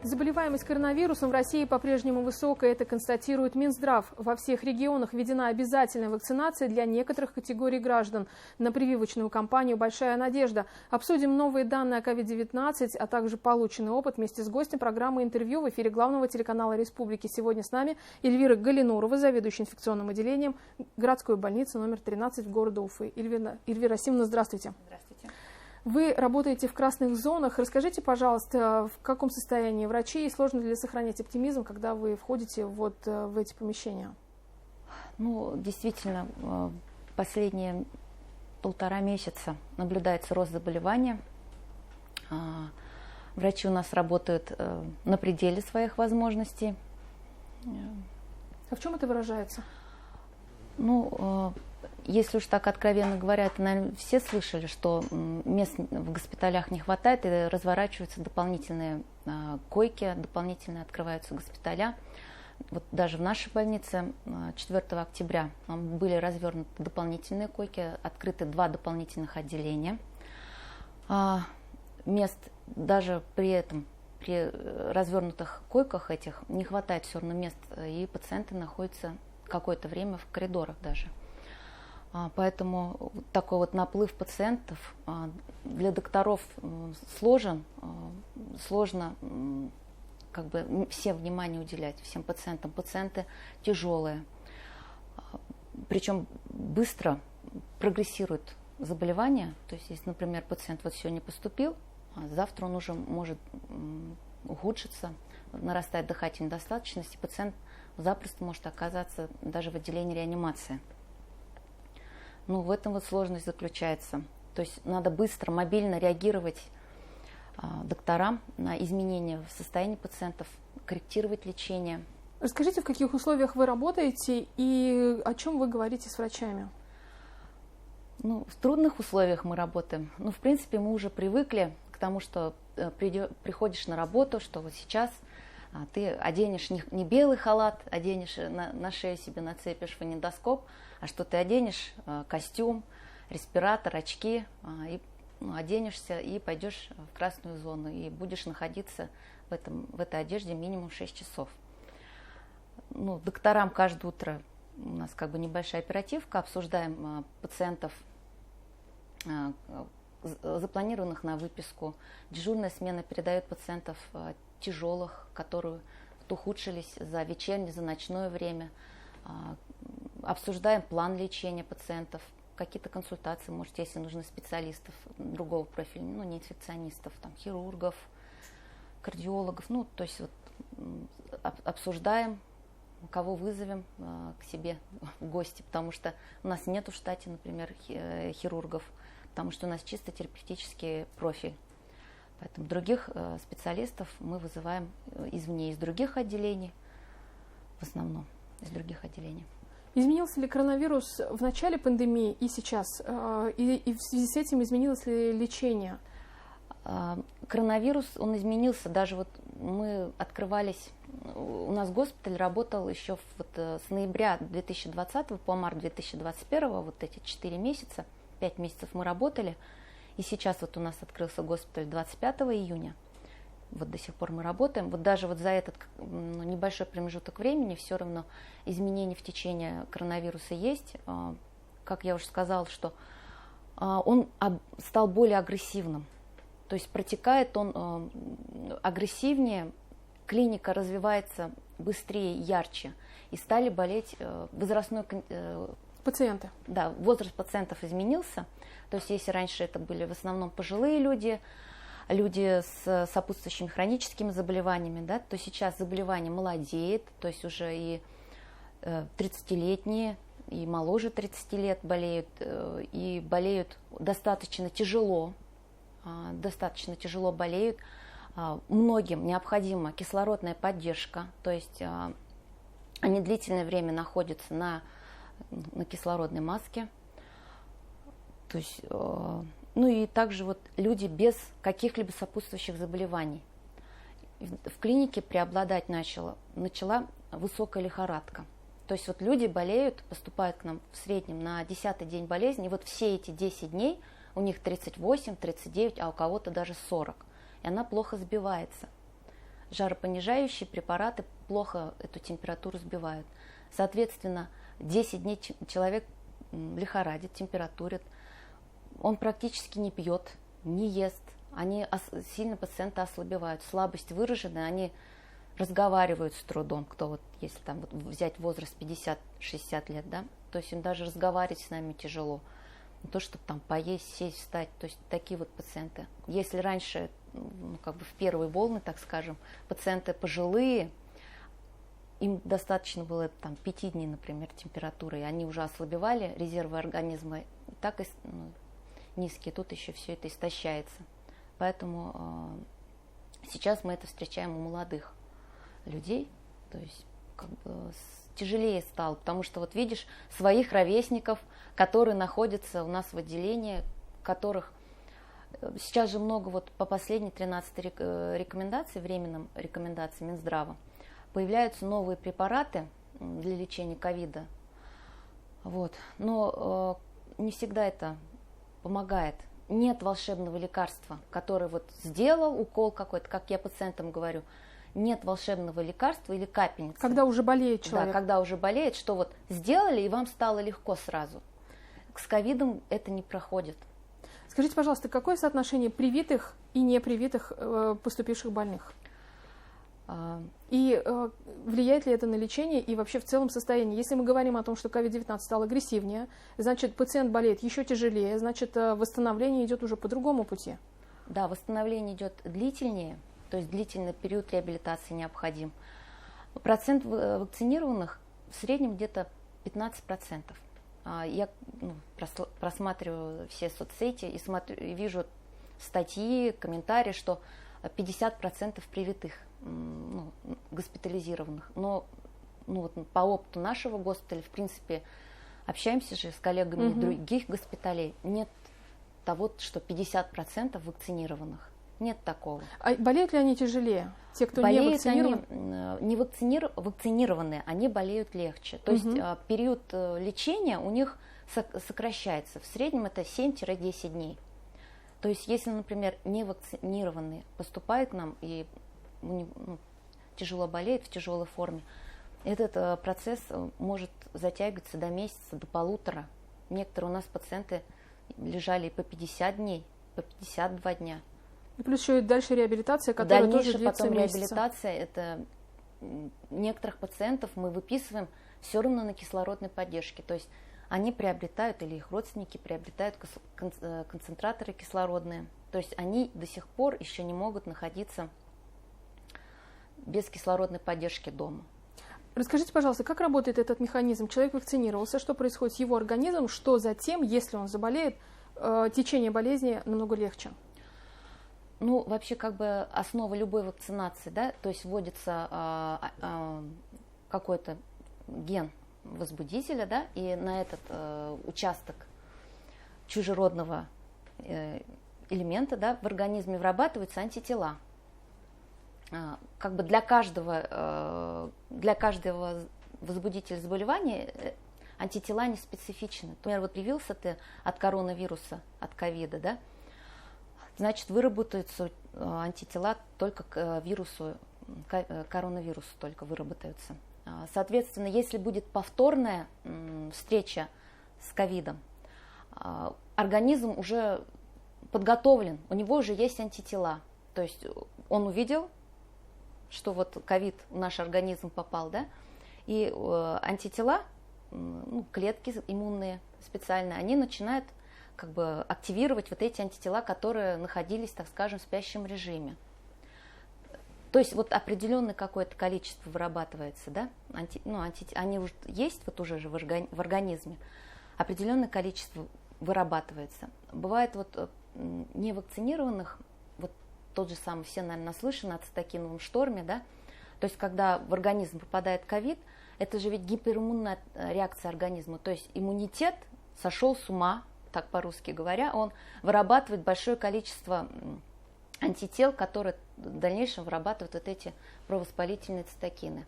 Заболеваемость коронавирусом в России по-прежнему высокая, это констатирует Минздрав. Во всех регионах введена обязательная вакцинация для некоторых категорий граждан. На прививочную кампанию «Большая надежда». Обсудим новые данные о COVID-19, а также полученный опыт вместе с гостем программы «Интервью» в эфире главного телеканала Республики. Сегодня с нами Эльвира Галинурова, заведующая инфекционным отделением городской больницы номер 13 города Уфы. Эльвира Расимовна, здравствуйте. Здравствуйте. Вы работаете в красных зонах. Расскажите, пожалуйста, в каком состоянии врачи и сложно ли сохранять оптимизм, когда вы входите в эти помещения? Ну, действительно, последние 1,5 месяца наблюдается рост заболевания. Врачи у нас работают на пределе своих возможностей. А в чем это выражается? Ну, если уж так откровенно говоря, это, наверное, все слышали, что мест в госпиталях не хватает, и разворачиваются дополнительные койки, дополнительно открываются госпиталя. Вот даже в нашей больнице 4 октября были развернуты дополнительные койки, открыты 2 дополнительных отделения. Мест даже при этом, при развернутых койках этих, не хватает все равно мест, и пациенты находятся какое-то время в коридорах даже. Поэтому такой вот наплыв пациентов для докторов сложно как бы всем внимание уделять, всем пациентам. Пациенты тяжелые, причем быстро прогрессирует заболевание. То есть, если, например, пациент вот сегодня поступил, завтра он уже может ухудшиться, нарастает дыхательная недостаточность, и пациент запросто может оказаться даже в отделении реанимации. Ну, в этом вот сложность заключается. То есть надо быстро, мобильно реагировать докторам на изменения в состоянии пациентов, корректировать лечение. Расскажите, в каких условиях вы работаете и о чем вы говорите с врачами? Ну, в трудных условиях мы работаем. Ну, в принципе, мы уже привыкли к тому, что приходишь на работу, что вот сейчас ты оденешь не белый халат, оденешь на шею себе нацепишь фонендоскоп, а что ты оденешь костюм, респиратор, очки, и оденешься и пойдешь в красную зону, и будешь находиться в этой одежде минимум 6 часов. Ну, докторам каждое утро у нас как бы небольшая оперативка, обсуждаем пациентов, запланированных на выписку. Дежурная смена передает пациентов тяжелых, которые ухудшились за вечернее, за ночное время. Обсуждаем план лечения пациентов, какие-то консультации, может, если нужны специалистов другого профиля, ну, не инфекционистов, там, хирургов, кардиологов, ну, то есть вот обсуждаем, кого вызовем к себе в гости, потому что у нас нет в штате, например, хирургов, потому что у нас чисто терапевтический профиль. Поэтому других специалистов мы вызываем извне, из других отделений, в основном из других отделений. Изменился ли коронавирус в начале пандемии и сейчас? И в связи с этим изменилось ли лечение? Коронавирус, он изменился. Даже вот мы открывались, у нас госпиталь работал еще с ноября 2020 по март 2021, вот эти 4 месяца, 5 месяцев мы работали. И сейчас вот у нас открылся госпиталь 25 июня. Вот до сих пор мы работаем. Вот даже вот за этот небольшой промежуток времени все равно изменения в течение коронавируса есть. Как я уже сказала, что он стал более агрессивным. То есть протекает он агрессивнее, клиника развивается быстрее, ярче. И стали болеть возрастной... Пациенты. Да, возраст пациентов изменился. То есть если раньше это были в основном пожилые люди, люди с сопутствующими хроническими заболеваниями, да, то сейчас заболевание молодеет, то есть уже и 30-летние, и моложе 30 лет болеют, и болеют достаточно тяжело болеют. Многим необходима кислородная поддержка, то есть они длительное время находятся на кислородной маске. То есть, ну и также вот люди без каких-либо сопутствующих заболеваний. В клинике преобладать начала высокая лихорадка. То есть вот люди болеют, поступают к нам в среднем на 10-й день болезни, и вот все эти 10 дней у них 38, 39, а у кого-то даже 40. И она плохо сбивается. жаропонижающие препараты плохо эту температуру сбивают. Соответственно, 10 дней человек лихорадит, температурит, он практически не пьет, не ест, сильно пациенты ослабевают, слабость выраженная, они разговаривают с трудом, кто вот, если там вот взять возраст 50-60 лет, да, то есть им даже разговаривать с нами тяжело, не то, чтобы там поесть, сесть, встать, то есть такие вот пациенты. Если раньше, как бы в первые волны, так скажем, пациенты пожилые, им достаточно было там 5 дней, например, температуры, и они уже ослабевали, резервы организма так и низкие, тут еще все это истощается. Поэтому сейчас мы это встречаем у молодых людей, то есть как бы тяжелее стало, потому что вот видишь своих ровесников, которые находятся у нас в отделении, которых сейчас же много вот по последней 13-й рекомендации, временным рекомендациям Минздрава, появляются новые препараты для лечения ковида, вот. Но не всегда это помогает. Нет волшебного лекарства, которое вот сделал укол какой-то, как я пациентам говорю, нет волшебного лекарства или капельницы. Когда уже болеет человек. Да, когда уже болеет, что вот сделали, и вам стало легко сразу. С ковидом это не проходит. Скажите, пожалуйста, какое соотношение привитых и непривитых поступивших больных? И влияет ли это на лечение и вообще в целом состояние? Если мы говорим о том, что COVID-19 стал агрессивнее, значит, пациент болеет еще тяжелее, значит, восстановление идет уже по другому пути. Да, восстановление идет длительнее, то есть длительный период реабилитации необходим. Процент вакцинированных в среднем где-то 15%. Я просматриваю все соцсети и вижу статьи, комментарии, что 50% привитых, госпитализированных. Но вот по опыту нашего госпиталя, в принципе, общаемся же с коллегами других госпиталей, нет того, что 50% вакцинированных. Нет такого. А болеют ли они тяжелее? Те, кто болеют не вакцинирован? Они не вакцинированные, они болеют легче. То есть период лечения у них сокращается. В среднем это 7-10 дней. То есть если, например, не вакцинированный поступает к нам и тяжело болеет в тяжелой форме, этот процесс может затягиваться до месяца, до 1,5. Некоторые у нас пациенты лежали по 50 дней, по 52 дня. И плюс еще и дальше реабилитация, которая тоже длится потом месяца. Реабилитация, это некоторых пациентов мы выписываем все равно на кислородной поддержке. То есть они приобретают, или их родственники приобретают концентраторы кислородные. То есть они до сих пор еще не могут находиться без кислородной поддержки дома. Расскажите, пожалуйста, как работает этот механизм? Человек вакцинировался, что происходит с его организмом, что затем, если он заболеет, течение болезни намного легче? Вообще, как бы основа любой вакцинации, да, то есть вводится какой-то ген возбудителя, да, и на этот участок чужеродного элемента, да, в организме вырабатываются антитела. Как бы для каждого возбудителя заболевания антитела не специфичны. Например, вот привился ты от коронавируса, от ковида, да, значит, выработаются антитела только к вирусу, коронавирусу только выработаются. Соответственно, если будет повторная встреча с ковидом, организм уже подготовлен, у него уже есть антитела. То есть он увидел, что вот ковид в наш организм попал, да, и антитела, клетки иммунные специальные, они начинают как бы активировать вот эти антитела, которые находились, так скажем, в спящем режиме. То есть вот определенное какое-то количество вырабатывается, да, они уже есть вот уже же в организме, определенное количество вырабатывается. Бывает вот невакцинированных, вот тот же самый, все, наверное, наслышаны о цитокиновом шторме, да, то есть когда в организм попадает ковид, это же ведь гипериммунная реакция организма, то есть иммунитет сошел с ума, так по-русски говоря, он вырабатывает большое количество антител, которые в дальнейшем вырабатывают вот эти провоспалительные цитокины.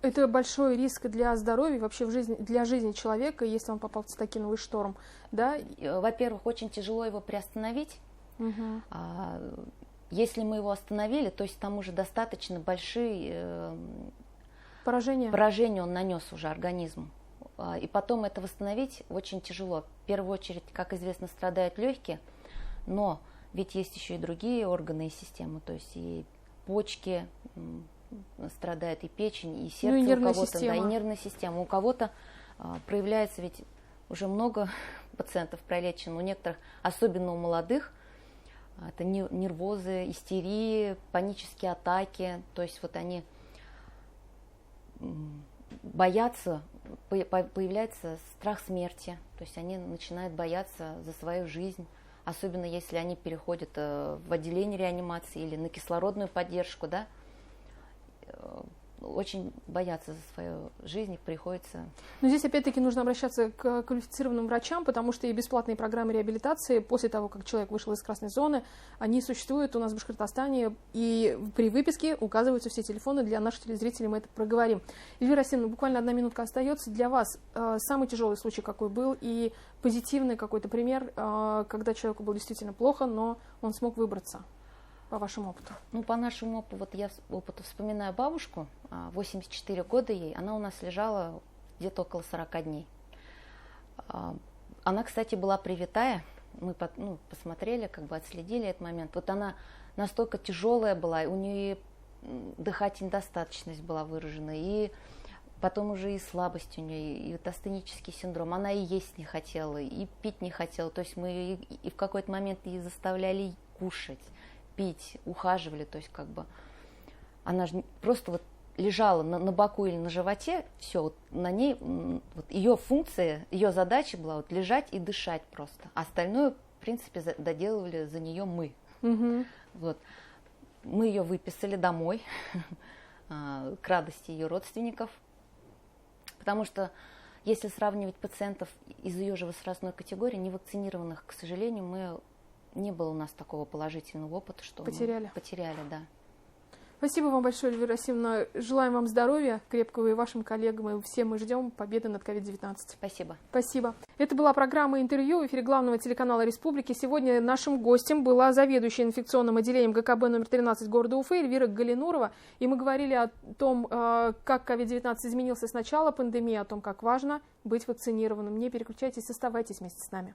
Это большой риск для здоровья, вообще для жизни человека, если он попал в цитокиновый шторм, да? Во-первых, очень тяжело его приостановить. если мы его остановили, то есть там уже достаточно большие поражения он нанес уже организму. И потом это восстановить очень тяжело. В первую очередь, как известно, страдают легкие, но ведь есть еще и другие органы и системы, то есть и почки страдают, и печень, и сердце, и нервная у кого-то, система. Да, и нервная система. У кого-то проявляется, ведь уже много пациентов пролечено, у некоторых, особенно у молодых, это нервозы, истерии, панические атаки, то есть вот они боятся, появляется страх смерти, то есть они начинают бояться за свою жизнь, особенно если они переходят в отделение реанимации или на кислородную поддержку, да, очень боятся за свою жизнь, их приходится... Но здесь опять-таки нужно обращаться к квалифицированным врачам, потому что и бесплатные программы реабилитации после того, как человек вышел из красной зоны, они существуют у нас в Башкортостане, и при выписке указываются все телефоны, для наших телезрителей мы это проговорим. Эльвира Расимовна, буквально 1 минутка остается. Для вас самый тяжелый случай какой был и позитивный какой-то пример, когда человеку было действительно плохо, но он смог выбраться? По вашему опыту? Ну, по нашему опыту, вот я вспоминаю бабушку, 84 года ей, она у нас лежала где-то около 40 дней. Она, кстати, была привитая, мы посмотрели, как бы отследили этот момент. Вот она настолько тяжелая была, у нее дыхательная недостаточность была выражена, и потом уже и слабость у нее, и вот астенический синдром. Она и есть не хотела, и пить не хотела. То есть мы и в какой-то момент ее заставляли кушать, пить, ухаживали, то есть как бы она же просто вот лежала на боку или на животе, все, вот на ней, вот ее функция, ее задача была вот лежать и дышать просто. А остальное, в принципе, доделывали за нее мы. Угу. Вот. Мы ее выписали домой к радости ее родственников, потому что если сравнивать пациентов из ее же возрастной категории, невакцинированных, к сожалению, не было у нас такого положительного опыта, что потеряли. Мы потеряли, да. Спасибо вам большое, Эльвира Расимовна. Желаем вам здоровья крепкого и вашим коллегам. И все мы ждем победы над COVID-19. Спасибо. Спасибо. Это была программа «Интервью» в эфире главного телеканала Республики. Сегодня нашим гостем была заведующая инфекционным отделением ГКБ номер 13 города Уфы Эльвира Галинурова. И мы говорили о том, как COVID-19 изменился с начала пандемии, о том, как важно быть вакцинированным. Не переключайтесь, оставайтесь вместе с нами.